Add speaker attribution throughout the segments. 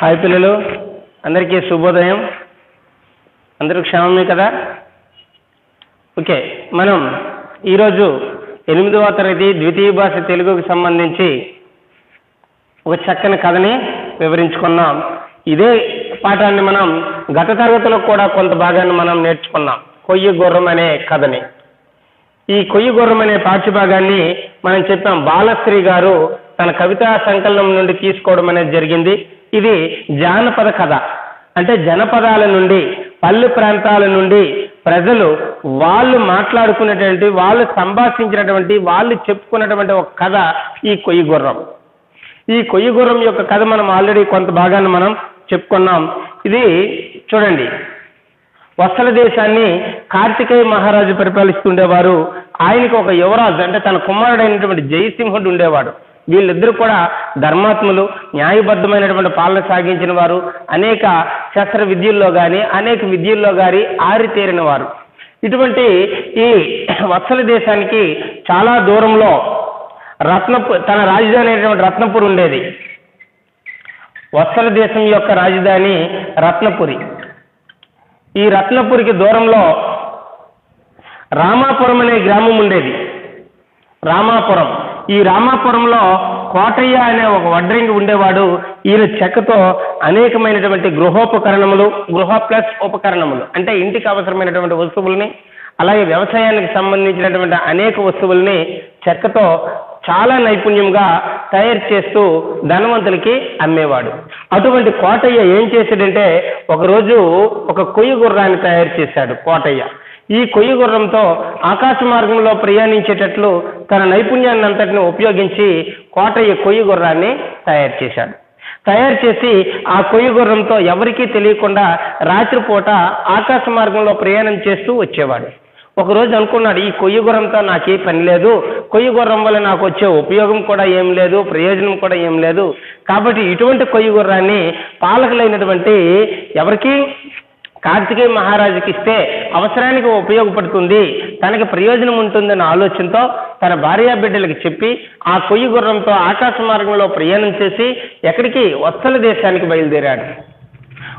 Speaker 1: Hi పిల్లలు, అందరికీ శుభోదయం. అందరూ క్షేమమే కదా? ఓకే, మనం ఈరోజు 8వ తరగతి ద్వితీయ భాష తెలుగుకు సంబంధించి ఒక చక్కని కథని వివరించుకున్నాం. ఇదే పాఠాన్ని మనం గత తరగతిలో కూడా కొంత భాగాన్ని మనం నేర్చుకున్నాం, కొయ్యి గుర్రం అనే కథని. ఈ కొయ్యి గుర్రం అనే పాఠ్యభాగాన్ని మనం చెప్పాం, బాలశ్రీ గారు తన కవితా సంకలనం నుండి తీసుకోవడం అనేది జరిగింది. ఇది జానపద కథ, అంటే జనపదాల నుండి, పల్లె ప్రాంతాల నుండి ప్రజలు వాళ్ళు మాట్లాడుకునేటువంటి, వాళ్ళు సంభాషించినటువంటి, వాళ్ళు చెప్పుకున్నటువంటి ఒక కథ ఈ కొయ్యి గుర్రం. ఈ కొయ్యి గుర్రం యొక్క కథ మనం ఆల్రెడీ కొంత భాగాన్ని మనం చెప్పుకున్నాం. ఇది చూడండి, వత్సల దేశాన్ని కార్తికేయ మహారాజు పరిపాలిస్తుండేవారు. ఆయనకు ఒక యువరాజు, అంటే తన కుమారుడైనటువంటి జయసింహుడు ఉండేవాడు. వీళ్ళిద్దరూ కూడా ధర్మాత్ములు, న్యాయబద్ధమైనటువంటి పాలన సాగించిన వారు, అనేక శస్త్ర విద్యల్లో కానీ అనేక విద్యల్లో కానీ ఆరితేరిన వారు. ఇటువంటి ఈ వత్సల దేశానికి చాలా దూరంలో తన రాజధాని అయినటువంటి రత్నపురి ఉండేది. వత్సల దేశం యొక్క రాజధాని రత్నపురి. ఈ రత్నపురికి దూరంలో రామాపురం అనే గ్రామం ఉండేది. రామాపురం, ఈ రామాపురంలో కోటయ్య అనే ఒక వడ్రంగి ఉండేవాడు. ఈయన చెక్కతో అనేకమైనటువంటి గృహ ప్లస్ ఉపకరణములు, అంటే ఇంటికి అవసరమైనటువంటి వస్తువుల్ని, అలాగే వ్యవసాయానికి సంబంధించినటువంటి అనేక వస్తువుల్ని చెక్కతో చాలా నైపుణ్యంగా తయారు చేస్తూ ధనవంతులకి అమ్మేవాడు. అటువంటి కోటయ్య ఏం చేశాడంటే, ఒకరోజు ఒక కొయ్యి గుర్రాన్ని తయారు చేశాడు కోటయ్య. ఈ కొయ్యి గుర్రంతో ఆకాశ మార్గంలో ప్రయాణించేటట్లు తన నైపుణ్యాన్ని అంతటిని ఉపయోగించి కోటయ్య కొయ్యి గుర్రాన్ని తయారు చేశాడు. తయారు చేసి ఆ కొయ్యి గుర్రంతో ఎవరికీ తెలియకుండా రాత్రిపూట ఆకాశ మార్గంలో ప్రయాణం చేస్తూ వచ్చేవాడు. ఒకరోజు అనుకున్నాడు, ఈ కొయ్యి గుర్రంతో నాకే పని లేదు, కొయ్యి గుర్రం వల్ల నాకు వచ్చే ఉపయోగం కూడా ఏం లేదు, ప్రయోజనం కూడా ఏం లేదు, కాబట్టి ఇటువంటి కొయ్యి గుర్రాన్ని పాలకులైనటువంటి ఎవరికి, కార్తికేయ మహారాజుకి ఇస్తే అవసరానికి ఉపయోగపడుతుంది, తనకి ప్రయోజనం ఉంటుందన్న ఆలోచనతో తన భార్యా బిడ్డలకి చెప్పి ఆ కొయ్యి గుర్రంతో ఆకాశ మార్గంలో ప్రయాణం చేసి ఎక్కడికి, వత్సల దేశానికి బయలుదేరాడు.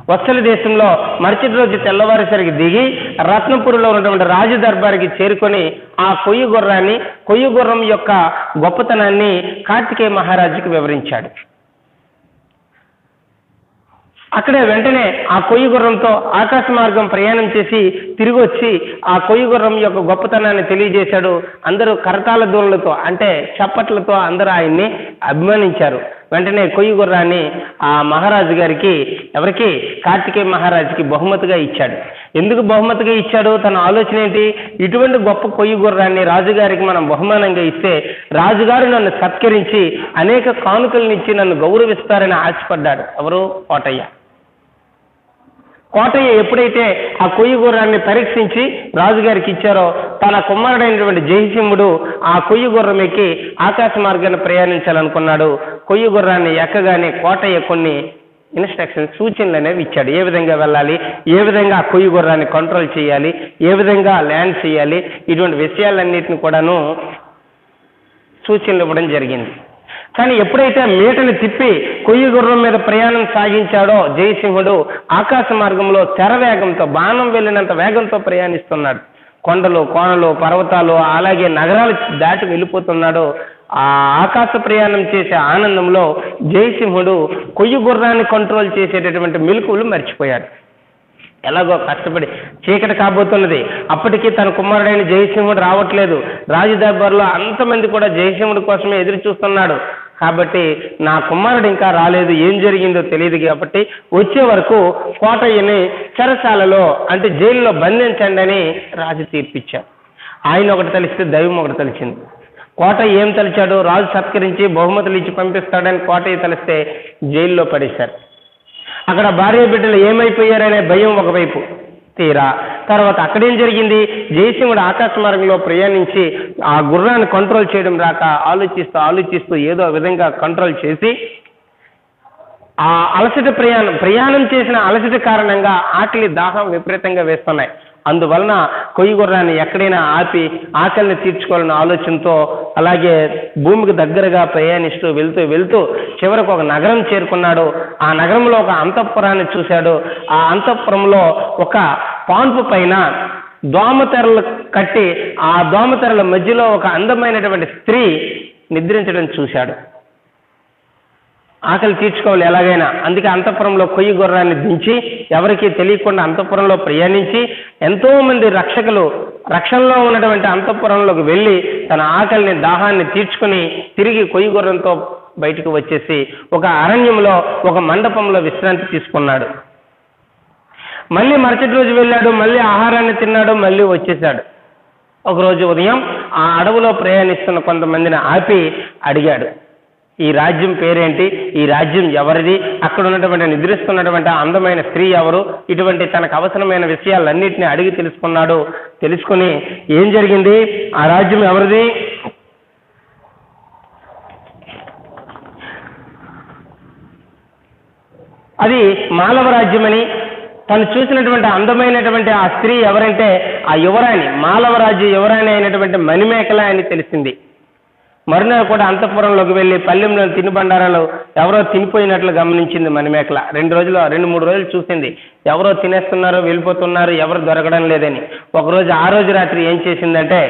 Speaker 1: వత్సల దేశంలో మరుసటి రోజు తెల్లవారేసరికి దిగి రత్నపురిలో ఉన్నటువంటి రాజు దర్బారికి చేరుకొని ఆ కొయ్యి గుర్రం యొక్క గొప్పతనాన్ని కార్తికేయ మహారాజుకి వివరించాడు. అక్కడే వెంటనే ఆ కొయ్యి గుర్రంతో ఆకాశ మార్గం ప్రయాణం చేసి తిరిగి వచ్చి ఆ కొయ్యి గుర్రం యొక్క గొప్పతనాన్ని తెలియజేశాడు. అందరూ కరతాళ ధ్వనులతో, అంటే చప్పట్లతో అందరూ ఆయన్ని అభిమానించారు. వెంటనే కొయ్యి గుర్రాన్ని ఆ మహారాజు గారికి, ఎవరికి, కార్తికేయ మహారాజుకి బహుమతిగా ఇచ్చాడు. ఎందుకు బహుమతిగా ఇచ్చాడు? తన ఆలోచన ఏంటి, ఇటువంటి గొప్ప కొయ్యి గుర్రాన్ని రాజుగారికి మనం బహుమానంగా ఇస్తే రాజుగారు నన్ను సత్కరించి అనేక కానుకలనిచ్చి నన్ను గౌరవిస్తారని ఆశపడ్డాడు. ఎవరు? కోటయ్య. కోటయ్య ఎప్పుడైతే ఆ కొయ్యి గుర్రాన్ని పరీక్షించి రాజుగారికి ఇచ్చారో, తన కుమారుడైనటువంటి జయసింహుడు ఆ కొయ్యి గుర్రం ఎక్కి ఆకాశ మార్గాన్ని ప్రయాణించాలనుకున్నాడు. కొయ్యి గుర్రాన్ని ఎక్కగానే కోటయ్య కొన్ని ఇన్స్ట్రక్షన్స్, సూచనలు అనేవి ఇచ్చాడు. ఏ విధంగా వెళ్ళాలి, ఏ విధంగా ఆ కొయ్యి గుర్రాన్ని కంట్రోల్ చేయాలి, ఏ విధంగా ల్యాండ్ చేయాలి, ఇటువంటి విషయాలన్నిటిని కూడాను సూచనలు ఇవ్వడం జరిగింది. కానీ ఎప్పుడైతే మీటని తిప్పి కొయ్యి గుర్రం మీద ప్రయాణం సాగించాడో జయసింహుడు, ఆకాశ మార్గంలో శరవేగంతో, బాణం వెళ్ళినంత వేగంతో ప్రయాణిస్తున్నాడు. కొండలు, కోనలు, పర్వతాలు, అలాగే నగరాలు దాటి వెళ్ళిపోతున్నాడు. ఆ ఆకాశ ప్రయాణం చేసే ఆనందంలో జయసింహుడు కొయ్యి గుర్రాన్ని కంట్రోల్ చేసేటటువంటి మెలకువలు మర్చిపోయాడు. ఎలాగో కష్టపడి, చీకటి కాబోతున్నది, అప్పటికీ తన కుమారుడైన జయసింహుడు రావట్లేదు. రాజు దర్బార్లో అంతమంది కూడా జయసింహుడి కోసమే ఎదురు చూస్తున్నాడు. కాబట్టి నా కుమారుడు ఇంకా రాలేదు, ఏం జరిగిందో తెలియదు, కాబట్టి వచ్చే వరకు కోటయ్యని చెరసాలలో, అంటే జైల్లో బంధించండి అని రాజు తీర్పిచ్చాడు. ఆయన ఒకటి తలిస్తే దైవం ఒకటి తలిచింది. కోటయ్య ఏం తలిచాడు? రాజు సత్కరించి బహుమతులు ఇచ్చి పంపిస్తాడని కోటయ్య తలిస్తే జైల్లో పడేశారు. అక్కడ భార్య బిడ్డలు ఏమైపోయారనే భయం ఒకవైపు తీరా, తర్వాత అక్కడేం జరిగింది, జయసింహుడు ఆకాశ మార్గంలో ప్రయాణించి ఆ గుర్రాన్ని కంట్రోల్ చేయడం రాక ఆలోచిస్తూ ఏదో విధంగా కంట్రోల్ చేసి ఆ అలసట ప్రయాణం చేసిన అలసట కారణంగా ఆకలి, దాహం విపరీతంగా వేస్తున్నాయి. అందువలన కొయ్యి గుర్రాన్ని ఎక్కడైనా ఆపి ఆకలిని తీర్చుకోవాలన్న ఆలోచనతో అలాగే భూమికి దగ్గరగా ప్రయాణిస్తూ వెళ్తూ చివరకు ఒక నగరం చేరుకున్నాడు. ఆ నగరంలో ఒక అంతఃపురాన్ని చూశాడు. ఆ అంతఃపురంలో ఒక పాన్పు పైన దోమతెరలు కట్టి ఆ దోమతెరల మధ్యలో ఒక అందమైనటువంటి స్త్రీ నిద్రించడం చూశాడు. ఆకలి తీర్చుకోవాలి ఎలాగైనా, అందుకే అంతఃపురంలో కొయ్యి గుర్రాన్ని దించి ఎవరికీ తెలియకుండా అంతఃపురంలో ప్రయాణించి ఎంతోమంది రక్షణలో ఉన్నటువంటి అంతఃపురంలోకి వెళ్ళి తన ఆకలిని దాహాన్ని తీర్చుకుని తిరిగి కొయ్యి గుర్రంతో బయటకు వచ్చేసి ఒక అరణ్యంలో ఒక మండపంలో విశ్రాంతి తీసుకున్నాడు. మళ్ళీ మరుసటి రోజు వెళ్ళాడు, మళ్ళీ ఆహారాన్ని తిన్నాడు, మళ్ళీ వచ్చేసాడు. ఒకరోజు ఉదయం ఆ అడవిలో ప్రయాణిస్తున్న కొంతమందిని ఆపి అడిగాడు, ఈ రాజ్యం పేరేంటి, ఈ రాజ్యం ఎవరిది, అక్కడ ఉన్నటువంటి నిద్రిస్తున్నటువంటి అందమైన స్త్రీ ఎవరు, ఇటువంటి తనకు అవసరమైన విషయాలన్నింటినీ అడిగి తెలుసుకున్నాడు. తెలుసుకుని ఏం జరిగింది, ఆ రాజ్యం ఎవరిది, అది మాలవ రాజ్యమని, తను చూసినటువంటి అందమైనటువంటి ఆ స్త్రీ ఎవరంటే ఆ యువరాణి, మాలవరాజ్య యువరాణి అయినటువంటి మణిమేఖల అని తెలిసింది. మరునాడు కూడా అంతఃపురంలోకి వెళ్ళి పల్లెంలో తినుబండారాలు ఎవరో తినిపోయినట్లు గమనించింది మణిమేఖల. 2-3 రోజులు చూసింది, ఎవరో తినేస్తున్నారు, వెళ్ళిపోతున్నారు, ఎవరు దొరకడం లేదని. ఆ రోజు రాత్రి ఏం చేసిందంటే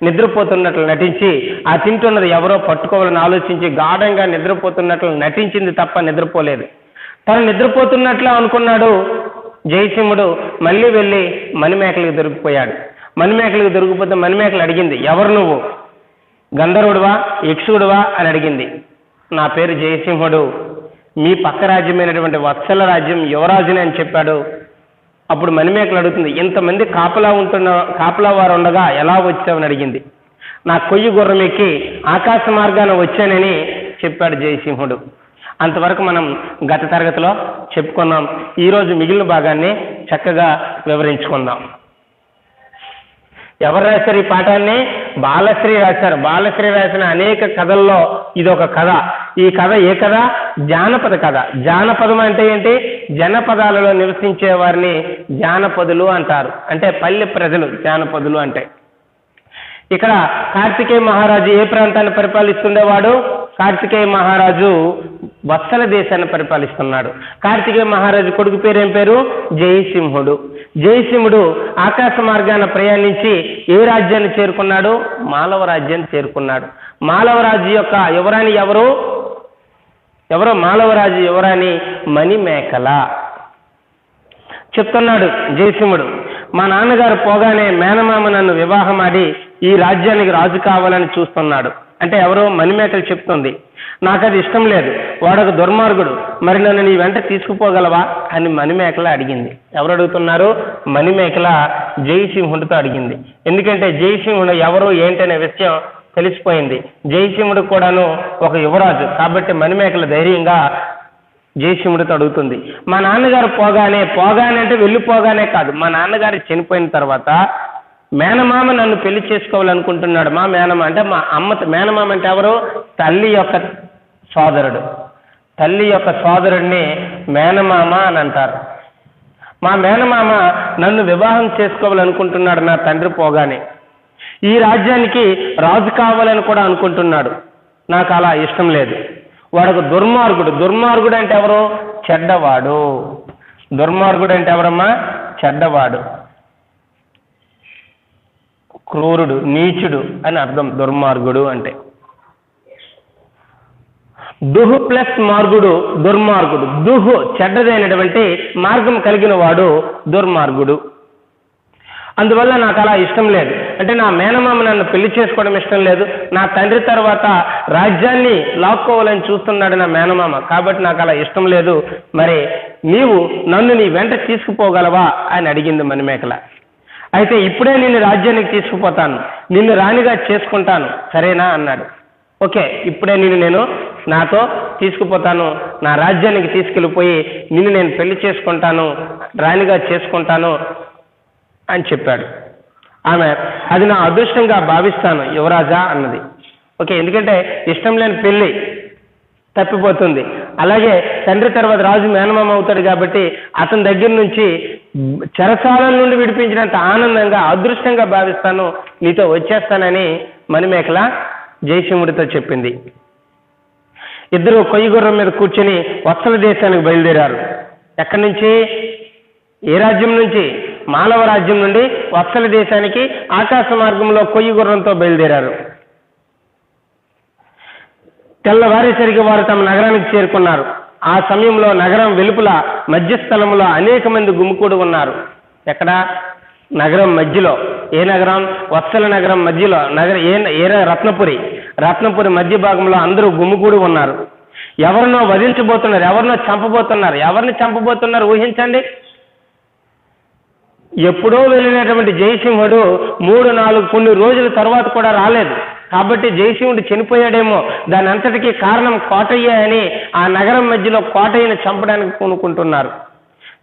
Speaker 1: నిద్రపోతున్నట్లు నటించి ఆ తింటున్నది ఎవరో పట్టుకోవాలని ఆలోచించి గాఢంగా నిద్రపోతున్నట్లు నటించింది తప్ప నిద్రపోలేదు. తను నిద్రపోతున్నట్లు అనుకున్నాడు జయసింహుడు. మళ్ళీ వెళ్ళి మణిమేఖలకు దొరికిపోయాడు. మణిమేఖలకు దొరికిపోతే మణిమేఖలు అడిగింది, ఎవరు నువ్వు, గంధర్వుడువా, యక్షుడువా అని అడిగింది. నా పేరు జయసింహుడు, మీ పక్క రాజ్యమైనటువంటి వత్సల రాజ్యం యువరాజుని అని చెప్పాడు. అప్పుడు మణిమేఖలు అడుగుతుంది, ఇంతమంది కాపలా వారు ఉండగా ఎలా వచ్చావని అడిగింది. నా కొయ్యి గుర్రం ఎక్కి ఆకాశ మార్గాన వచ్చానని చెప్పాడు జయసింహుడు. అంతవరకు మనం గత తరగతిలో చెప్పుకున్నాం. ఈరోజు మిగిలిన భాగాన్ని చక్కగా వివరించుకుందాం. ఎవరు రాశారు ఈ పాఠాన్ని? బాలశ్రీ రాశారు. బాలశ్రీ రాసిన అనేక కథల్లో ఇదొక కథ. ఈ కథ ఏ కథ? జానపద కథ. జానపదం అంటే ఏంటి? జనపదాలలో నివసించే వారిని జానపదులు అంటారు. అంటే పల్లె ప్రజలు జానపదులు అంటే. ఇక్కడ కార్తికేయ మహారాజు ఏ ప్రాంతాన్ని పరిపాలిస్తుండేవాడు? కార్తికేయ మహారాజు వత్సల దేశాన్ని పరిపాలిస్తున్నాడు. కార్తికేయ మహారాజు కొడుకు పేరు ఏం పేరు? జయసింహుడు. జయసింహుడు ఆకాశ మార్గాన ప్రయాణించి ఏ రాజ్యాన్ని చేరుకున్నాడు? మాలవ రాజ్యాన్ని చేరుకున్నాడు. మాలవరాజు యొక్క యువరాణి ఎవరు? మాలవరాజు యువరాణి మణిమేఖల. చెప్తున్నాడు జయసింహుడు, మా నాన్నగారు పోగానే మేనమామ నన్ను వివాహం ఆడి ఈ రాజ్యానికి రాజు కావాలని చూస్తున్నాడు. అంటే ఎవరో మణిమేఖలు చెప్తుంది. నాకు అది ఇష్టం లేదు, వాడొక దుర్మార్గుడు, మరి నన్ను నీ వెంట తీసుకుపోగలవా అని మణిమేఖల అడిగింది. ఎవరు అడుగుతున్నారు? మణిమేఖల జయసింహుడితో అడిగింది. ఎందుకంటే జయసింహుడు ఎవరు ఏంటనే విషయం తెలిసిపోయింది. జయసింహుడు కూడాను ఒక యువరాజు కాబట్టి మణిమేఖల ధైర్యంగా జయసింహుడితో అడుగుతుంది. మా నాన్నగారు పోగానే అంటే వెళ్ళిపోగానే కాదు, మా నాన్నగారు చనిపోయిన తర్వాత మేనమామ నన్ను పెళ్లి చేసుకోవాలనుకుంటున్నాడు. మా మేనమామ అంటే మా అమ్మ. మేనమామ అంటే ఎవరు? తల్లి యొక్క సోదరుడు. తల్లి యొక్క సోదరుడిని మేనమామ అని అంటారు. మా మేనమామ నన్ను వివాహం చేసుకోవాలనుకుంటున్నాడు నా తండ్రి పోగానే. ఈ రాజ్యానికి రాజు కావాలని కూడా అనుకుంటున్నాడు. నాకు అలా ఇష్టం లేదు. వాడొక దుర్మార్గుడు. దుర్మార్గుడు అంటే ఎవరు? చెడ్డవాడు. దుర్మార్గుడు అంటే ఎవరమ్మా? చెడ్డవాడు, క్రూరుడు, నీచుడు అని అర్థం దుర్మార్గుడు అంటే. దుహు ప్లస్ మార్గుడు దుర్మార్గుడు. దుహు చెడ్డదైనటువంటి మార్గం కలిగిన వాడు దుర్మార్గుడు. అందువల్ల నాకు అలా ఇష్టం లేదు. అంటే నా మేనమామ నన్ను పెళ్లి చేసుకోవడం ఇష్టం లేదు. నా తండ్రి తర్వాత రాజ్యాన్ని లాక్కోవాలని చూస్తున్నాడు నా మేనమామ, కాబట్టి నాకు అలా ఇష్టం లేదు. మరి నీవు నన్ను నీ వెంట తీసుకుపోగలవా అని అడిగింది మణిమేఖల. అయితే ఇప్పుడే నిన్ను రాజ్యానికి తీసుకుపోతాను, నిన్ను రాణిగా చేసుకుంటాను, సరేనా అన్నాడు. ఓకే, ఇప్పుడే నేను నాతో తీసుకుపోతాను, నా రాజ్యానికి తీసుకెళ్ళిపోయి నిన్ను నేను పెళ్లి చేసుకుంటాను, రాణిగా చేసుకుంటాను అని చెప్పాడు. ఆమె అది నా అదృష్టంగా భావిస్తాను యువరాజా అన్నది. ఓకే, ఎందుకంటే ఇష్టం లేని పెళ్ళి తప్పిపోతుంది. అలాగే తండ్రి తర్వాత రాజు మేనమామ అవుతాడు కాబట్టి అతని దగ్గర నుంచి చెరసాల నుండి విడిపించినంత ఆనందంగా అదృష్టంగా భావిస్తాను, నీతో వచ్చేస్తానని మణిమేకల జయసింహుడితో చెప్పింది. ఇద్దరు కొయ్య గుర్రం మీద కూర్చొని వత్సల దేశానికి బయలుదేరారు. ఎక్కడి నుంచి? ఏ రాజ్యం నుంచి? మాలవ రాజ్యం నుండి వత్సల దేశానికి ఆకాశ మార్గంలో కొయ్య గుర్రంతో బయలుదేరారు. తెల్లవారేసరికి వారు తమ నగరానికి చేరుకున్నారు. ఆ సమయంలో నగరం వెలుపల మధ్యస్థలంలో అనేక మంది గుమికూడి ఉన్నారు. ఎక్కడ? నగరం మధ్యలో. ఏ నగరం? వత్సల నగరం మధ్యలో. రత్నపురి మధ్య భాగంలో అందరూ గుమికూడి ఉన్నారు. ఎవరినో వధించబోతున్నారు, ఎవరినో చంపబోతున్నారు. ఎవరిని చంపబోతున్నారు ఊహించండి. ఎప్పుడో వెళ్ళినటువంటి జయసింహుడు 3-4 కొన్ని రోజుల తర్వాత కూడా రాలేదు. కాబట్టి జయసింహుడు చనిపోయాడేమో, దాని అంతటికీ కారణం కోటయ్య అని ఆ నగరం మధ్యలో కోటయ్యను చంపడానికి పూనుకుంటున్నారు.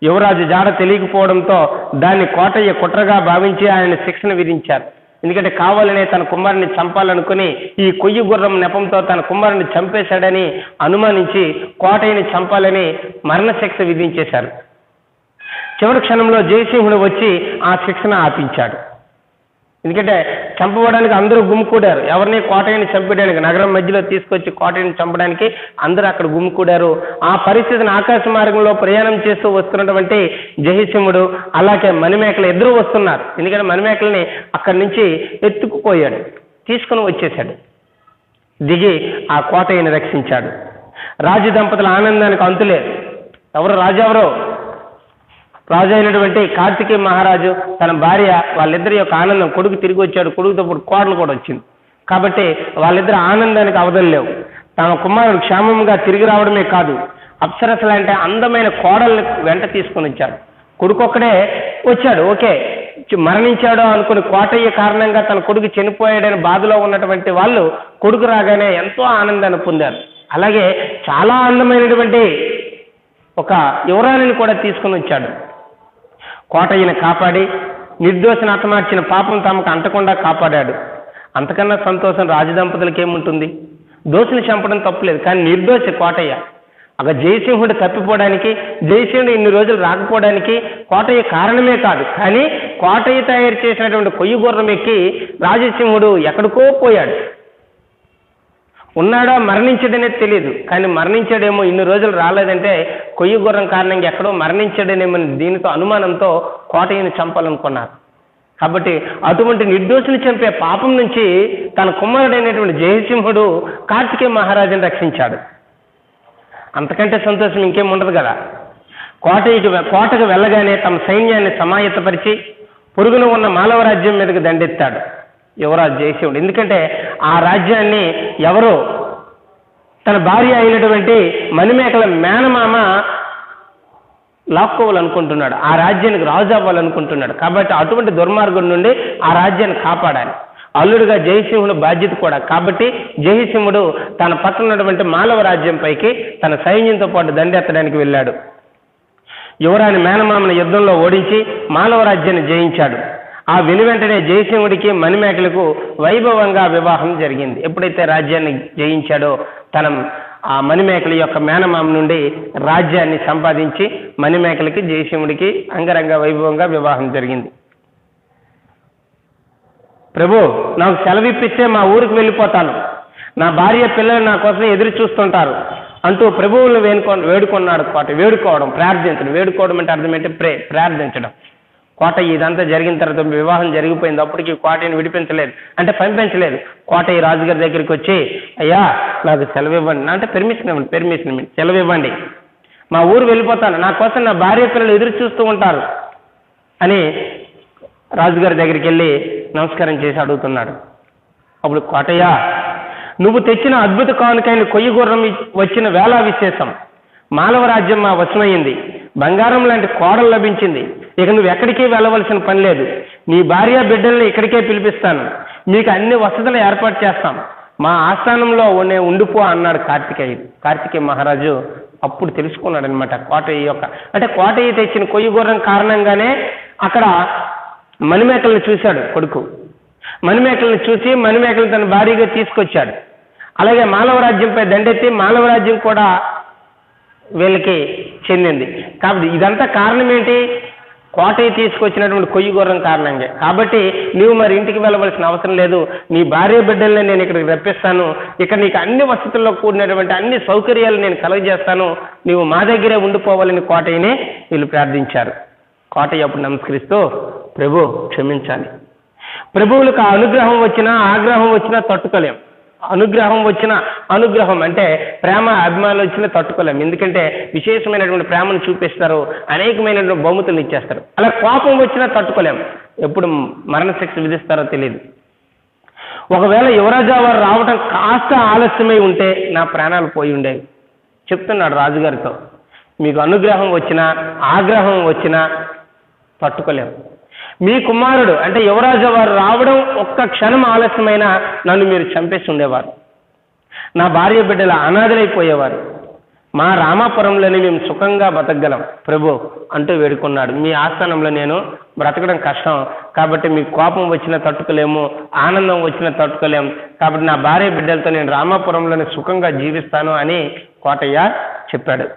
Speaker 1: యువరాజు జాడ తెలియకపోవడంతో దాన్ని కోటయ్య కుట్రగా భావించి ఆయన శిక్షణ విధించారు. ఎందుకంటే కావాలనే తన కుమారుని చంపాలనుకుని ఈ కొయ్యి గుర్రం నెపంతో తన కుమారుని చంపేశాడని అనుమానించి కోటయ్యని చంపాలని మరణశిక్ష విధించేశారు. చివరి క్షణంలో జయసింహుడు వచ్చి ఆ శిక్షణ ఆపించాడు. ఎందుకంటే చంపబడానికి అందరూ గుమికూడారు. ఎవరిని? కోటయ్యని చంపడానికి. నగరం మధ్యలో తీసుకొచ్చి కోటయ్యని చంపడానికి అందరూ అక్కడ గుమికూడారు. ఆ పరిస్థితిని ఆకాశ మార్గంలో ప్రయాణం చేస్తూ వస్తున్నటువంటి జయసింహుడు అలాగే మణిమేకలు ఇద్దరూ వస్తున్నారు. ఎందుకంటే మణిమేకల్ని అక్కడి నుంచి ఎత్తుకుపోయాడు, తీసుకుని వచ్చేశాడు. దిగి ఆ కోటయ్యని రక్షించాడు. రాజు దంపతుల ఆనందానికి అంతులేదు. ఎవరు రాజు? ఎవరు? రాజు అయినటువంటి కార్తికేయ మహారాజు తన భార్య, వాళ్ళిద్దరి యొక్క ఆనందం, కొడుకు తిరిగి వచ్చాడు, కొడుకుతో పాటు కోడలు కూడా వచ్చింది. కాబట్టి వాళ్ళిద్దరు ఆనందానికి అవధులు లేవు. తమ కుమారుడు క్షేమంగా తిరిగి రావడమే కాదు, అప్సరస లాంటి అందమైన కోడల్ని వెంట తీసుకుని వచ్చాడు. కొడుకు ఒక్కడే వచ్చాడు, ఓకే, మరణించాడో అనుకుని కోటయ్య కారణంగా తన కొడుకు చనిపోయాడని బాధలో ఉన్నటువంటి వాళ్ళు కొడుకు రాగానే ఎంతో ఆనందాన్ని పొందారు. అలాగే చాలా అందమైనటువంటి ఒక యువరాణిని కూడా తీసుకుని వచ్చాడు. కోటయ్యను కాపాడి నిర్దోషిని హతమార్చిన పాపం తమకు అంటకుండా కాపాడాడు. అంతకన్నా సంతోషం రాజదంపతులకి ఏముంటుంది? దోషిని చంపడం తప్పులేదు, కానీ నిర్దోషి కోటయ్య. అక్కడ జయసింహుడు తప్పిపోవడానికి, జయసింహుడు ఇన్ని రోజులు రాకపోవడానికి కోటయ్య కారణమే కాదు, కానీ కోటయ్య తయారు చేసినటువంటి కొయ్యి గుర్రం ఎక్కి రాజసింహుడు ఎక్కడికో పోయాడు. ఉన్నాడా మరణించాడనేది తెలియదు, కానీ మరణించాడేమో, ఇన్ని రోజులు రాలేదంటే కొయ్యి గుర్రం కారణంగా ఎక్కడో మరణించాడనేమో దీనితో అనుమానంతో కోటయ్యను చంపాలనుకున్నారు. కాబట్టి అటువంటి నిర్దోషుని చంపే పాపం నుంచి తన కుమారుడైనటువంటి జయసింహుడు కార్తికేయ మహారాజుని రక్షించాడు. అంతకంటే సంతోషం ఇంకేం ఉండదు కదా. కోటకు వెళ్ళగానే తమ సైన్యాన్ని సమాయత్తపరిచి పొరుగున ఉన్న మాలవ రాజ్యం మీదకి దండెత్తాడు యువరాజు జయసింహుడు. ఎందుకంటే ఆ రాజ్యాన్ని ఎవరో తన భార్య అయినటువంటి మణిమేకల మేనమామ లాక్కోవాలనుకుంటున్నాడు, ఆ రాజ్యానికి రాజు అవ్వాలనుకుంటున్నాడు. కాబట్టి అటువంటి దుర్మార్గుడి నుండి ఆ రాజ్యాన్ని కాపాడాలి. అల్లుడుగా జయసింహుడు బాధ్యత కూడా. కాబట్టి జయసింహుడు తన పక్కన ఉన్నటువంటి మాలవ రాజ్యం పైకి తన సైన్యంతో పాటు దండెత్తడానికి వెళ్ళాడు. యువరాణి మేనమామను యుద్ధంలో ఓడించి మాలవ రాజ్యాన్ని జయించాడు. ఆ వెనువెంటనే జయసింహుడికి మణిమేకలకు వైభవంగా వివాహం జరిగింది. ఎప్పుడైతే రాజ్యాన్ని జయించాడో తన ఆ మణిమేకల యొక్క మేనమామ నుండి రాజ్యాన్ని సంపాదించి మణిమేకలకి జయసింహుడికి అంగరంగ వైభవంగా వివాహం జరిగింది. ప్రభు, నాకు సెలవిప్పిస్తే మా ఊరికి వెళ్ళిపోతాను, నా భార్య పిల్లలు నా కోసం ఎదురు చూస్తుంటారు అంటూ ప్రభువులను వేడుకున్నాడు. వేడుకోవడం, ప్రార్థించడం. వేడుకోవడం అంటే అర్థం ఏంటి? ప్రార్థించడం. కోటయ్య ఇదంతా జరిగిన తర్వాత వివాహం జరిగిపోయింది. అప్పటికి కోటయ్యని విడిపించలేదు, అంటే పంపించలేదు. కోటయ్య రాజుగారి దగ్గరికి వచ్చి, అయ్యా నాకు సెలవు ఇవ్వండి అంటే పర్మిషన్ ఇవ్వండి, సెలవు ఇవ్వండి, మా ఊరు వెళ్ళిపోతాను, నా కోసం నా భార్య పిల్లలు ఎదురు చూస్తూ ఉంటారు అని రాజుగారి దగ్గరికి వెళ్ళి నమస్కారం చేసి అడుగుతున్నాడు. అప్పుడు కోటయ్య, నువ్వు తెచ్చిన అద్భుత కానుకైన కొయ్యి గుర్రం వచ్చిన వేళ విశేషం, మాలవ రాజ్యం మా వశమైంది, బంగారం లాంటి కోడలు లభించింది, ఇక నువ్వు ఎక్కడికి వెళ్ళవలసిన పని లేదు, నీ భార్య బిడ్డల్ని ఇక్కడికే పిలిపిస్తాను, మీకు అన్ని వసతులు ఏర్పాటు చేస్తాం, మా ఆస్థానంలో ఉండిపో అన్నాడు కార్తికేయ మహారాజు. అప్పుడు తెలుసుకున్నాడు అనమాట కోటయ్య యొక్క, అంటే కోటయ్య తెచ్చిన కొయ్యి గుర్రం కారణంగానే అక్కడ మణిమేకలను చూశాడు కొడుకు. మణిమేకలను చూసి మణిమేకలను తన భార్యగా తీసుకొచ్చాడు. అలాగే మాలవ రాజ్యంపై దండెత్తి మాలవ రాజ్యం కూడా వీళ్ళకి చెందింది. కాబట్టి ఇదంతా కారణం ఏంటి? కోటయ్య తీసుకొచ్చినటువంటి కొయ్యి గుర్రం కారణంగా. కాబట్టి నీవు మరి ఇంటికి వెళ్ళవలసిన అవసరం లేదు, నీ భార్య బిడ్డల్ని నేను ఇక్కడికి రప్పిస్తాను, ఇక్కడ నీకు అన్ని వసతుల్లో కూడినటువంటి అన్ని సౌకర్యాలు నేను కలుగజేస్తాను, నీవు మా దగ్గరే ఉండిపోవాలని కోటయ్యని వీళ్ళు ప్రార్థించారు. కోటయ్య అప్పుడు నమస్కరిస్తూ, ప్రభు క్షమించాలి, ప్రభువులకు అనుగ్రహం వచ్చినా ఆగ్రహం వచ్చినా తట్టుకోలేం. అనుగ్రహం వచ్చిన అనుగ్రహం అంటే ప్రేమ అభిమానులు వచ్చినా తట్టుకోలేం. ఎందుకంటే విశేషమైనటువంటి ప్రేమను చూపిస్తారు, అనేకమైనటువంటి బహుమతులు ఇచ్చేస్తారు. అలా కోపం వచ్చినా తట్టుకోలేం, ఎప్పుడు మరణశిక్ష విధిస్తారో తెలియదు. ఒకవేళ యువరాజా వారు రావటం కాస్త ఆలస్యమై ఉంటే నా ప్రాణాలు పోయి ఉండేవి. చెప్తున్నాడు రాజుగారితో, మీకు అనుగ్రహం వచ్చినా ఆగ్రహం వచ్చినా తట్టుకోలేం. మీ కుమారుడు అంటే యువరాజు వారు రావడం ఒక్క క్షణం ఆలస్యమైనా నన్ను మీరు చంపేసి ఉండేవారు, నా భార్య బిడ్డల అనాథలైపోయేవారు, మా రామాపురంలోనే మేము సుఖంగా బతకగలం ప్రభు అంటూ వేడుకున్నాడు. మీ ఆస్థానంలో నేను బ్రతకడం కష్టం, కాబట్టి మీకు కోపం వచ్చినా తట్టుకోలేము, ఆనందం వచ్చినా తట్టుకోలేము, కాబట్టి నా భార్య బిడ్డలతో నేను రామాపురంలోనే సుఖంగా జీవిస్తాను అని కోటయ్య చెప్పాడు.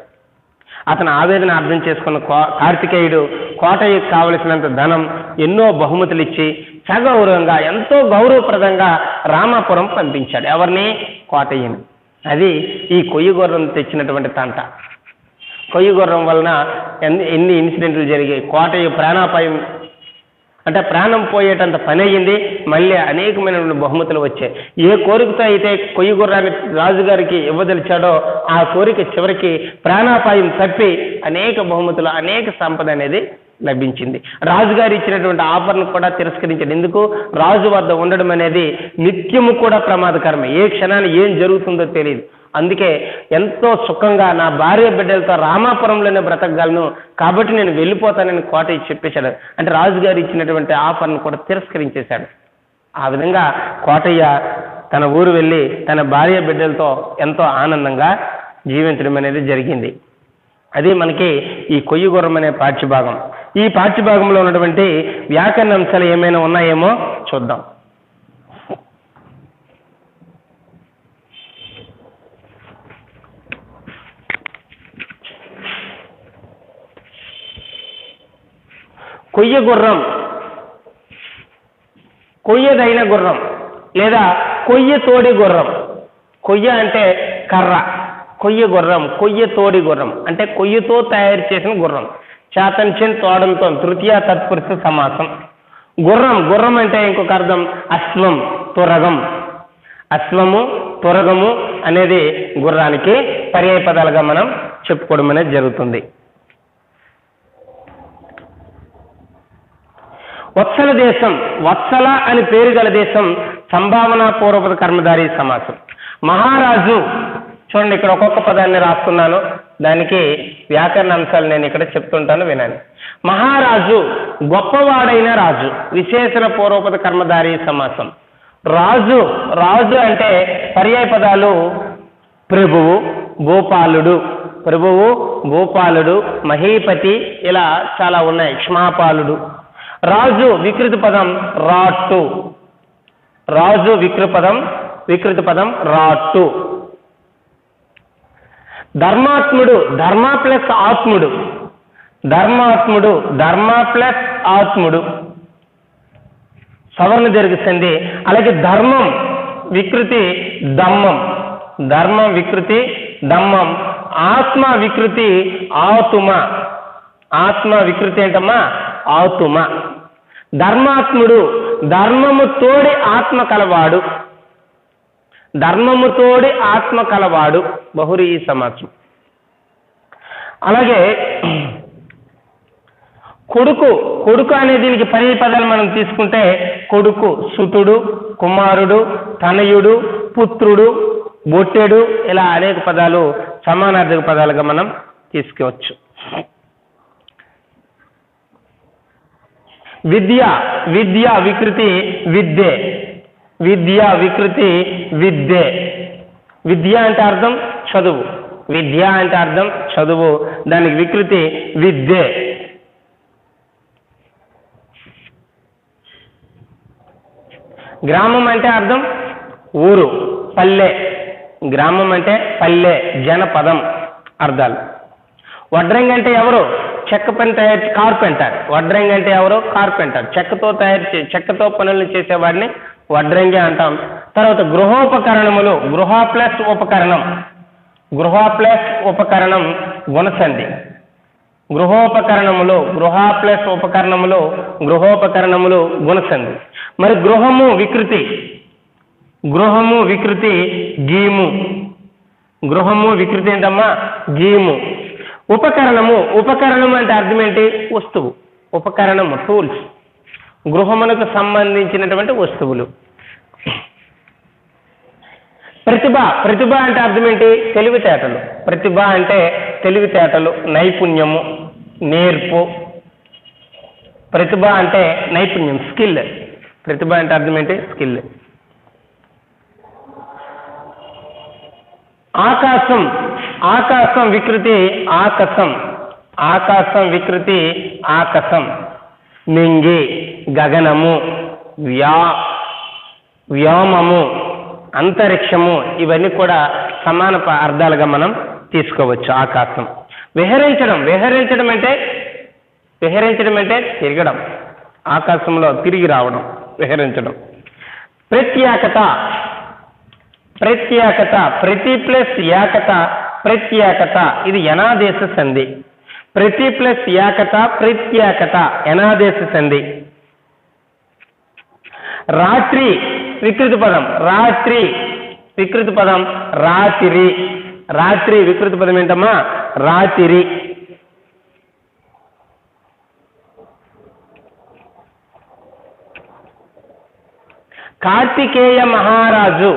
Speaker 1: అతను ఆవేదన అర్థం చేసుకున్న కార్తికేయుడు కోటయ్యకు కావలసినంత ధనం, ఎన్నో బహుమతులు ఇచ్చి సగౌరవంగా ఎంతో గౌరవప్రదంగా రామాపురం పంపించాడు. ఎవరిని? కోటయ్యని. అది ఈ కొయ్యి గుర్రం తెచ్చినటువంటి తంట. కొయ్యి గుర్రం వలన ఎన్ని ఇన్సిడెంట్లు జరిగాయి. కోటయ్య ప్రాణాపాయం అంటే ప్రాణం పోయేటంత పని అయ్యింది, మళ్ళీ అనేకమైనటువంటి బహుమతులు వచ్చాయి. ఏ కోరికతో అయితే కొయ్యి గుర్రాన్ని రాజుగారికి ఇవ్వదలిచాడో ఆ కోరిక చివరికి ప్రాణాపాయం తప్పి అనేక బహుమతులు, అనేక సంపద అనేది లభించింది. రాజుగారు ఇచ్చినటువంటి ఆఫర్ను కూడా తిరస్కరించాడు. ఎందుకు? రాజు వద్ద ఉండడం అనేది నిత్యము కూడా ప్రమాదకరమే, ఏ క్షణాన్ని ఏం జరుగుతుందో తెలియదు. అందుకే ఎంతో సుఖంగా నా భార్య బిడ్డలతో రామాపురంలోనే బ్రతకగలను, కాబట్టి నేను వెళ్ళిపోతానని కోటయ్య చెప్పేశాడు. అంటే రాజుగారు ఇచ్చినటువంటి ఆఫర్ను కూడా తిరస్కరించేశాడు. ఆ విధంగా కోటయ్య తన ఊరు వెళ్ళి తన భార్య బిడ్డలతో ఎంతో ఆనందంగా జీవించడం అనేది జరిగింది. అది మనకి ఈ కొయ్యి గుర్రం అనే పాఠ్యభాగం. ఈ పాఠ్యభాగంలో ఉన్నటువంటి వ్యాకరణ అంశాలు ఏమైనా ఉన్నాయేమో చూద్దాం. కొయ్య గుర్రం, కొయ్యదైన గుర్రం లేదా కొయ్య తోడి గుర్రం. కొయ్య అంటే కర్ర, కొయ్య గుర్రం, కొయ్య తోడి గుర్రం అంటే కొయ్యతో తయారు చేసిన గుర్రం. చాతంచెన్ తోడంతో తృతీయ తత్పురుష సమాసం. గుర్రం, గుర్రం అంటే ఇంకొక అర్థం అశ్వం, తురగం. అశ్వము, తురగము అనేది గుర్రానికి పర్యాయ పదాలుగా మనం చెప్పుకోవడం అనేది జరుగుతుంది. వత్సల దేశం, వత్సల అని పేరు గల దేశం సంభావన పూర్వపద కర్మధారి సమాసం. మహారాజు, చూడండి ఇక్కడ ఒక్కొక్క పదాన్ని రాస్తున్నాను, దానికి వ్యాకరణ అంశాలు నేను ఇక్కడ చెప్తుంటాను వినండి. మహారాజు గొప్పవాడైన రాజు, విశేషణ పూర్వపద కర్మధారి సమాసం. రాజు, రాజు అంటే పర్యాయ పదాలు ప్రభువు, గోపాలుడు, ప్రభువు, గోపాలుడు, మహీపతి, ఇలా చాలా ఉన్నాయి. క్షమాపాలుడు. రాజు వికృత పదం రాట్టు, రాజు వికృత పదం రాట్టు. ధర్మాత్ముడు, ధర్మ ప్లస్ ఆత్ముడు, ధర్మాత్ముడు, ధర్మ ప్లస్ ఆత్ముడు, సవర్ణ దీర్ఘ సంధి. అలాగే ధర్మం వికృతి దమ్మం, ధర్మం వికృతి దమ్మం. ఆత్మ వికృతి ఆతుమ, ఆత్మ వికృతి ఏంటమ్మా? ఆతుమ. ధర్మాత్ముడు, ధర్మము తోడి ఆత్మ కలవాడు, ధర్మము తోడి ఆత్మ కలవాడు, బహురీ సమాసం. అలాగే కొడుకు, కొడుకు అనే దీనికి పర్యాయ పదాలు మనం తీసుకుంటే కొడుకు సుతుడు, కుమారుడు, తనయుడు, పుత్రుడు, బొట్టెడు, ఇలా అనేక పదాలు సమానార్థక పదాలుగా మనం తీసుకోవచ్చు. విద్య, విద్య వికృతి విద్యే, విద్య వికృతి విద్యే. విద్య అంటే అర్థం చదువు, విద్య అంటే అర్థం చదువు, దానికి వికృతి విద్యే. గ్రామం అంటే అర్థం ఊరు, పల్లె. గ్రామం అంటే పల్లె, జనపదం అర్థాలు. వడ్రంగి అంటే ఎవరు? చెక్క పని తయారు కార్పెంటర్. వడ్రంగి అంటే ఎవరు? కార్పెంటర్. చెక్కతో పనులు చేసేవాడిని వడ్రంగి అంటాం. తర్వాత గృహోపకరణములు, గృహ ప్లస్ ఉపకరణం, గృహ ప్లస్ ఉపకరణం గుణసంధి. గృహోపకరణములు, గృహ ప్లస్ ఉపకరణములు, గృహోపకరణములు గుణసంధి. మరి గృహము వికృతి, గృహము వికృతి గీము. గృహము వికృతి ఏంటమ్మా? గీము. ఉపకరణము, ఉపకరణం అంటే అర్థం ఏంటి? వస్తువు. ఉపకరణము టూల్స్, గృహమునకు సంబంధించినటువంటి వస్తువులు. ప్రతిభ, ప్రతిభ అంటే అర్థం ఏంటి? తెలివితేటలు. ప్రతిభ అంటే తెలివితేటలు, నైపుణ్యము, నేర్పు. ప్రతిభ అంటే నైపుణ్యం, స్కిల్. ప్రతిభ అంటే అర్థం ఏంటి? స్కిల్. ఆకాశం, ఆకాశం వికృతి ఆకాశం, ఆకాశం వికృతి ఆకాశం. నింగి, గగనము, వ్యోమము, అంతరిక్షము, ఇవన్నీ కూడా సమాన అర్థాలుగా మనం తీసుకోవచ్చు. ఆకాశం. విహరించడం, విహరించడం అంటే తిరగడం, ఆకాశంలో తిరిగి రావడం, విహరించడం. ప్రత్యేకత, ప్రత్యేకత, ప్రతి ప్లస్ ఏకత, ప్రత్యేకత, ఇది యనాదేశ సంధి. ప్రతి ప్లస్ ఏకత, ప్రత్యేకత, యనాదేశ సంధి. రాత్రి వికృతి పదం, రాత్రి వికృతి పదం రాత్రి. రాత్రి వికృతి పదం ఏంటమ్మా? రాత్రి. కార్తికేయ మహారాజు,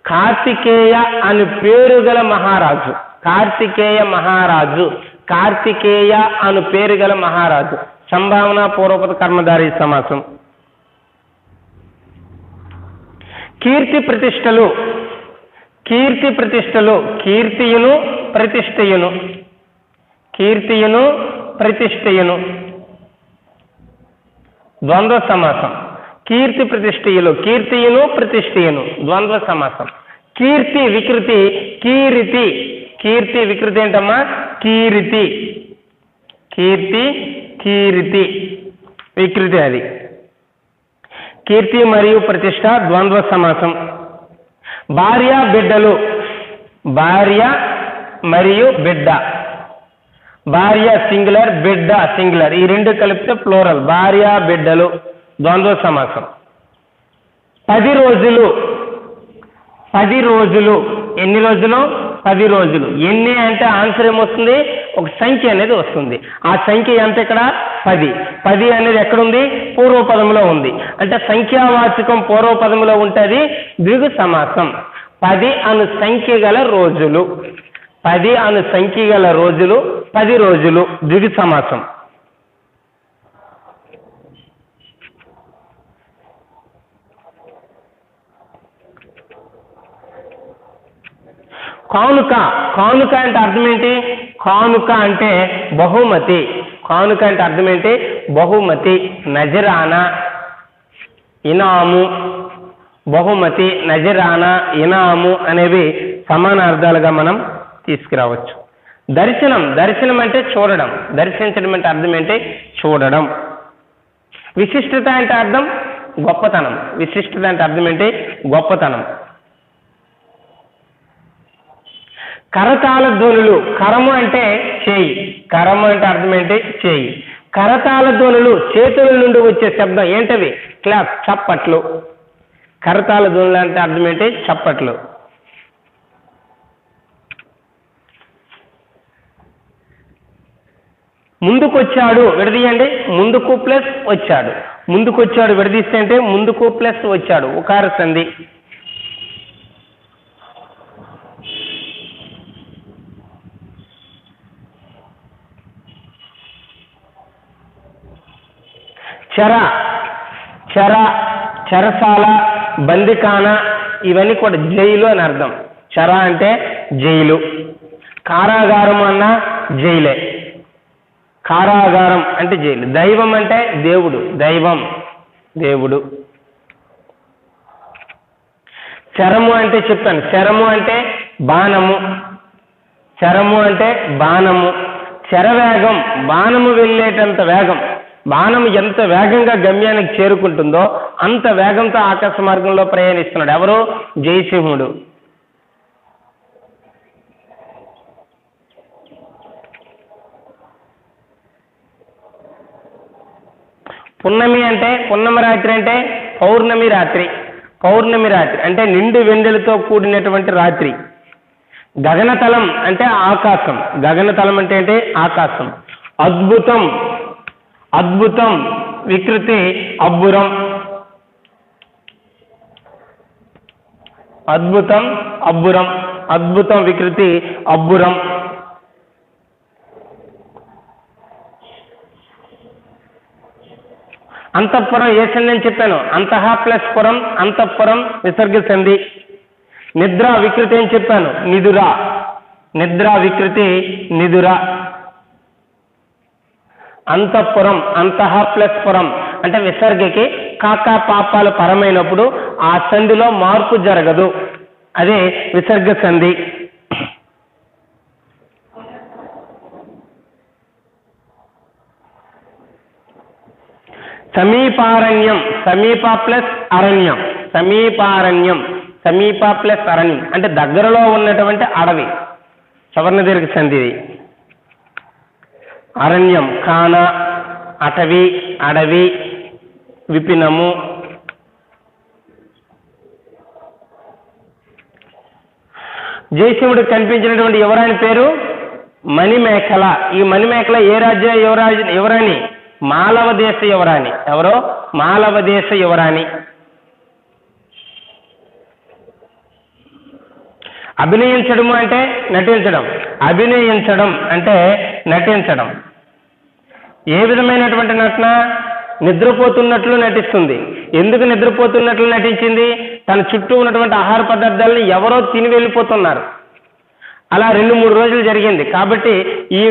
Speaker 1: కార్తికేయ అని పేరు గల మహారాజు, కార్తికేయ మహారాజు, కార్తికేయ అను పేరు గల మహారాజు. సంభావన పూర్వపద కర్మధారి సమాసం. కీర్తి ప్రతిష్టలు, కీర్తి ప్రతిష్టలు, కీర్తియును ప్రతిష్టయును, కీర్తియును ప్రతిష్టయును. ద్వంద్వ సమాసం. కీర్తి ప్రతిష్టయులు, కీర్తియును ప్రతిష్టయును, ద్వంద్వ సమాసం. కీర్తి వికృతి కీరితి, కీర్తి వికృతి ఏంటమ్మా? కీరితి. కీర్తి కీరితి వికృతి అది. కీర్తి మరియు ప్రతిష్ట ద్వంద్వ సమాసం. భార్య బిడ్డలు, భార్య మరియు బిడ్డ, భార్య సింగులర్, బిడ్డ సింగులర్, ఈ రెండు కలిపితే ప్లూరల్, భార్య బిడ్డలు, ద్వంద్వ సమాసం. 10 రోజులు, 10 రోజులు, ఎన్ని రోజులు? 10 రోజులు. ఎన్ని అంటే ఆన్సర్ ఏమొస్తుంది? ఒక సంఖ్య అనేది వస్తుంది. ఆ సంఖ్య ఎంత? ఇక్కడ 10. 10 అనేది ఎక్కడుంది? పూర్వపదంలో ఉంది. అంటే సంఖ్యావాచకం పూర్వపదంలో ఉంటుంది, ద్విగు సమాసం. 10 అను సంఖ్య గల రోజులు, 10 అను సంఖ్య గల రోజులు, 10 రోజులు, ద్విగు సమాసం. కానుక, కానుక అంటే అర్థం ఏంటి? కానుక అంటే బహుమతి. కానుక అంటే అర్థం ఏంటి? బహుమతి. నజరానా, ఇనాము. బహుమతి, నజరానా, ఇనాము అనేవి సమాన అర్థాలుగా మనం తీసుకురావచ్చు. దర్శనం, దర్శనం అంటే చూడడం, దర్శించడం అంటే అర్థం ఏంటి? చూడడం. విశిష్టత అంటే అర్థం గొప్పతనం, విశిష్టత అంటే అర్థం ఏంటి? గొప్పతనం. కరతాళ ధ్వనులు, కరము అంటే చేయి, కరము అంటే అర్థం ఏంటి? చేయి. కరతాళ ధ్వనులు, చేతుల నుండి వచ్చే శబ్దం ఏంటవి? క్లాప్, చప్పట్లు. కరతాళ ధ్వనులు అంటే అర్థం ఏంటి? చప్పట్లు. ముందుకొచ్చాడు విడదీయండి, ముందుకు ప్లస్ వచ్చాడు, ముందుకొచ్చాడు విడదీస్తే అంటే ముందుకు ప్లస్ వచ్చాడు, ఉకార సంధి. చెర, చెర, చెరసాల, బందికాన, ఇవన్నీ కూడా జైలు అని అర్థం. చెర అంటే జైలు. కారాగారం అన్న జైలే. కారాగారం అంటే జైలు. దైవం అంటే దేవుడు, దైవం, దేవుడు. శరము అంటే చెప్తాను, శరము అంటే బాణము, శరము అంటే బాణము. శరవేగం, బాణము వెళ్ళేటంత వేగం. బాణం ఎంత వేగంగా గమ్యానికి చేరుకుంటుందో అంత వేగంతో ఆకాశ మార్గంలో ప్రయాణిస్తున్నాడు. ఎవరు? జయసింహుడు. పున్నమి అంటే, పున్నమి రాత్రి అంటే పౌర్ణమి రాత్రి. పౌర్ణమి రాత్రి అంటే నిండు వెన్నెలతో కూడినటువంటి రాత్రి. గగనతలం అంటే ఆకాశం. గగనతలం అంటే ఏంటి? ఆకాశం. అద్భుతం, అద్భుతం వికృతి అబ్బురం. అద్భుతం అబ్బురం. అద్భుతం వికృతి అబ్బురం. అంతఃపురం ఏ సంధి అని చెప్పాను? అంతః ప్లస్ పురం, అంతఃపురం విసర్గ సంధి. నిద్ర వికృతి అని చెప్పాను? నిదుర. నిద్ర వికృతి నిదుర. అంతఃపురం, అంతః ప్లస్ పురం అంటే విసర్గకి కాకా పాపాలు పరమైనప్పుడు ఆ సంధిలో మార్పు జరగదు, అదే విసర్గ సంధి. సమీపారణ్యం, సమీప ప్లస్ అరణ్యం. సమీపారణ్యం, సమీప ప్లస్ అరణ్యం అంటే దగ్గరలో ఉన్నటువంటి అడవి. సవర్ణ దీర్ఘ సంధి. అరణ్యం కాన, అటవి, అడవి, విపినము. జయసింహుడికి కనిపించినటువంటి యువరాణి పేరు మణిమేఖల. ఈ మణిమేఖల ఏ రాజ్య యువరాణి? మాలవ దేశ యువరాణి. ఎవరో? మాలవ దేశ యువరాణి. అభినయించడము అంటే నటించడం. అభినయించడం అంటే నటించడం. ఏ విధమైనటువంటి నటన? నిద్రపోతున్నట్లు నటిస్తుంది. ఎందుకు నిద్రపోతున్నట్లు నటించింది? తన చుట్టూ ఉన్నటువంటి ఆహార పదార్థాలను ఎవరో తిని వెళ్ళిపోతున్నారు. అలా 2-3 రోజులు జరిగింది. కాబట్టి ఈ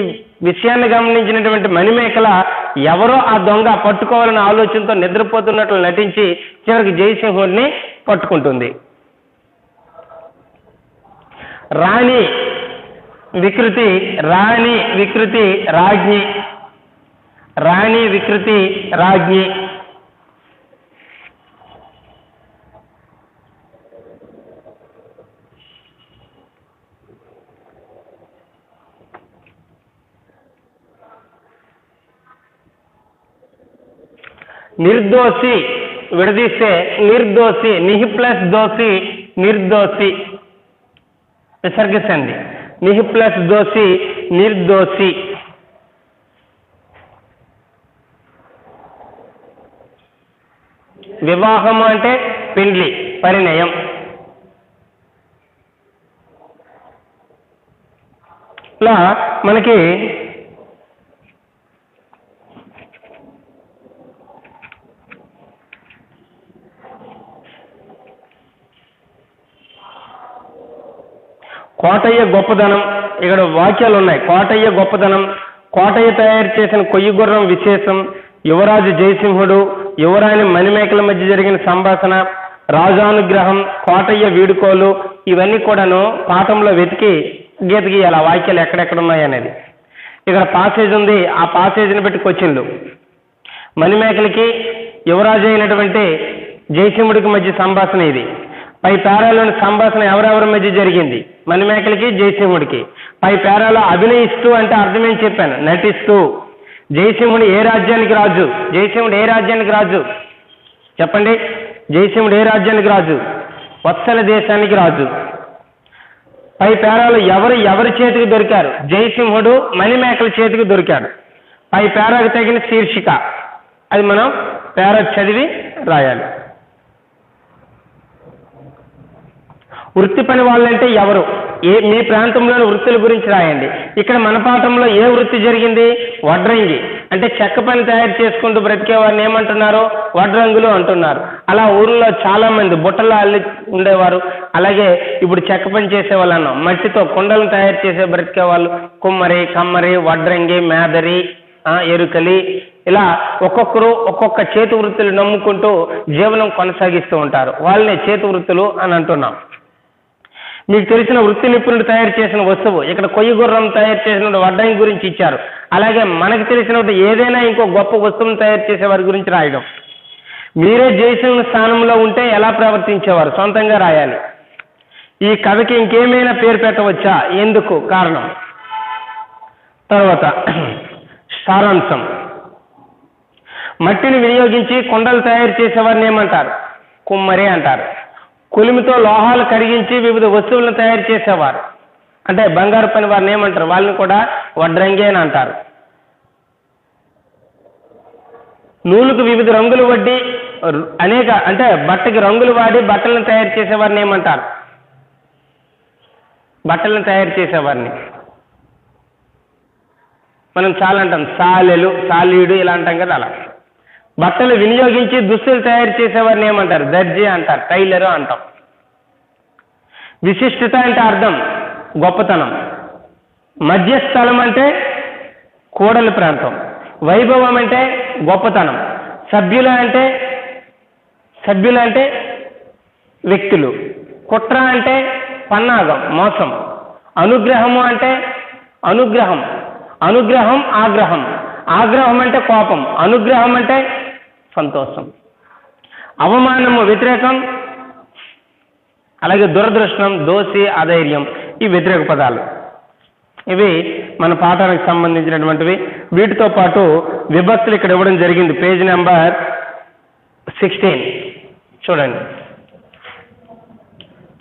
Speaker 1: విషయాన్ని గమనించినటువంటి మణిమేఖల ఎవరో ఆ దొంగ పట్టుకోవాలనే ఆలోచనతో నిద్రపోతున్నట్లు నటించి చివరికి జయసింహుడిని పట్టుకుంటుంది. రాణి వికృతి, రాణి వికృతి రాజ్ఞి. రాణి వికృతి రాజ్ఞి. నిర్దోషి విడదీస్తే నిర్దోషి. నిహి ప్లస్ దోషి నిర్దోషి విసర్గ సంధి. నిహి ప్లస్ దోషి నిర్దోషి. వివాహము అంటే పెండ్లి, పరిణయం. ఇలా మనకి కోటయ్య గొప్పదనం, ఇక్కడ వాక్యాలు ఉన్నాయి. కోటయ్య గొప్పదనం, కోటయ్య తయారు చేసిన కొయ్యి గుర్రం విశేషం, యువరాజు జయసింహుడు, యువరాణి మణిమేఖల మధ్య జరిగిన సంభాషణ, రాజానుగ్రహం, కోటయ్య వీడుకోలు, ఇవన్నీ కూడాను పాఠంలో వెతికి గీత గీయాలి. ఆ వాక్యాలు ఎక్కడెక్కడ ఉన్నాయి అనేది. ఇక్కడ పాసేజ్ ఉంది, ఆ పాసేజ్ని బట్టి క్వశ్చన్లు. మణిమేఖలకి యువరాజు అయినటువంటి జయసింహుడికి మధ్య సంభాషణ ఇది. పై పేరాలోని సంభాషణ ఎవరెవరి మధ్య జరిగింది? మణిమేఖలకి జయసింహుడికి. పై పేరాలో అభినయిస్తూ అంటే అర్థం ఏం చెప్పాను? నటిస్తూ. జయసింహుడు ఏ రాజ్యానికి రాజు? జయసింహుడు ఏ రాజ్యానికి రాజు చెప్పండి? జయసింహుడు ఏ రాజ్యానికి రాజు? వత్సల దేశానికి రాజు. పై పేరాలు ఎవరి చేతికి దొరికారు? జయసింహుడు మణిమేఖల చేతికి దొరికాడు. పై పేరాకు తగిన శీర్షిక అది మనం పేరా చదివి రాయాలి. వృత్తి పని వాళ్ళంటే ఎవరు? మీ ప్రాంతంలోని వృత్తుల గురించి రాయండి. ఇక్కడ మన పాఠంలో ఏ వృత్తి జరిగింది? వడ్రంగి అంటే చెక్క పని తయారు చేసుకుంటూ బ్రతికే వారిని ఏమంటున్నారు? వడ్రంగులు అంటున్నారు. అలా ఊర్లో చాలా మంది బుట్టలు అల్లి ఉండేవారు. అలాగే ఇప్పుడు చెక్క పని చేసేవాళ్ళు అన్నాం. మట్టితో కుండలను తయారు చేసే బ్రతికే వాళ్ళు కుమ్మరి, కమ్మరి, వడ్రంగి, మేదరి, ఎరుకలి, ఇలా ఒక్కొక్కరు ఒక్కొక్క చేతి వృత్తులు నమ్ముకుంటూ జీవనం కొనసాగిస్తూ ఉంటారు. వాళ్ళని చేతి వృత్తులు అని అంటున్నాం. మీకు తెలిసిన వృత్తి నిపుణుడు తయారు చేసిన వస్తువు, ఇక్కడ కొయ్యి గుర్రం తయారు చేసిన వడ్రంగి గురించి ఇచ్చారు. అలాగే మనకు తెలిసినట్టు ఏదైనా ఇంకో గొప్ప వస్తువును తయారు చేసే వారి గురించి రాయడం. మీరే జయసింహ స్థానంలో ఉంటే ఎలా ప్రవర్తించేవారు సొంతంగా రాయాలి. ఈ కథకి ఇంకేమైనా పేరు పెట్టవచ్చా, ఎందుకు, కారణం. తర్వాత సారాంశం. మట్టిని వినియోగించి కుండలు తయారు చేసేవారిని ఏమంటారు? కుమ్మరి అంటారు. కొలిమితో లోహాలు కరిగించి వివిధ వస్తువులను తయారు చేసేవారు అంటే బంగారు పని వారిని ఏమంటారు? వాళ్ళని కూడా వడ్రంగి అని అంటారు. నూలుకు వివిధ రంగులు వడ్డి అంటే బట్టకి రంగులు వాడి బట్టలను తయారు చేసేవారిని ఏమంటారు? బట్టలను తయారు చేసేవారిని మనం చాలా అంటాం, సాలెలు, సాలీడు ఇలా అంటాం కదా. అలా బట్టలు వినియోగించి దుస్తులు తయారు చేసేవారిని ఏమంటారు? దర్జీ అంటారు, టైలరు అంటాం. విశిష్టత అంటే అర్థం గొప్పతనం. మధ్యస్థలం అంటే కూడలి ప్రాంతం. వైభవం అంటే గొప్పతనం. సభ్యులు అంటే వ్యక్తులు. కుట్ర అంటే పన్నాగం, మోసం. అనుగ్రహము అంటే అనుగ్రహం ఆగ్రహం. ఆగ్రహం అంటే కోపం, అనుగ్రహం అంటే సంతోషం. అవమానము వ్యతిరేకం, అలాగే దురదృష్టం, దోషి, అధైర్యం ఈ వ్యతిరేక పదాలు. ఇవి మన పాఠానికి సంబంధించినటువంటివి. వీటితో పాటు విభక్తులు ఇక్కడ ఇవ్వడం జరిగింది. పేజ్ నెంబర్ 16 చూడండి.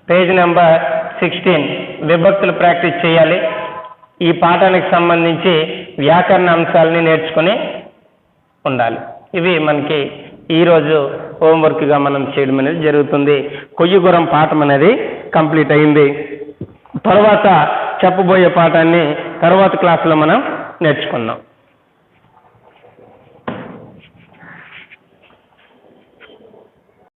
Speaker 1: పేజ్ నెంబర్ 16 విభక్తులు ప్రాక్టీస్ చేయాలి. ఈ పాఠానికి సంబంధించి వ్యాకరణ అంశాలని నేర్చుకుని ఉండాలి. ఇవి మనకి ఈరోజు హోంవర్క్గా మనం చేయడం అనేది జరుగుతుంది. కొయ్యగురం పాఠం అనేది కంప్లీట్ అయింది. తర్వాత చెప్పబోయే పాఠాన్ని తర్వాత క్లాసులో మనం నేర్చుకుందాం.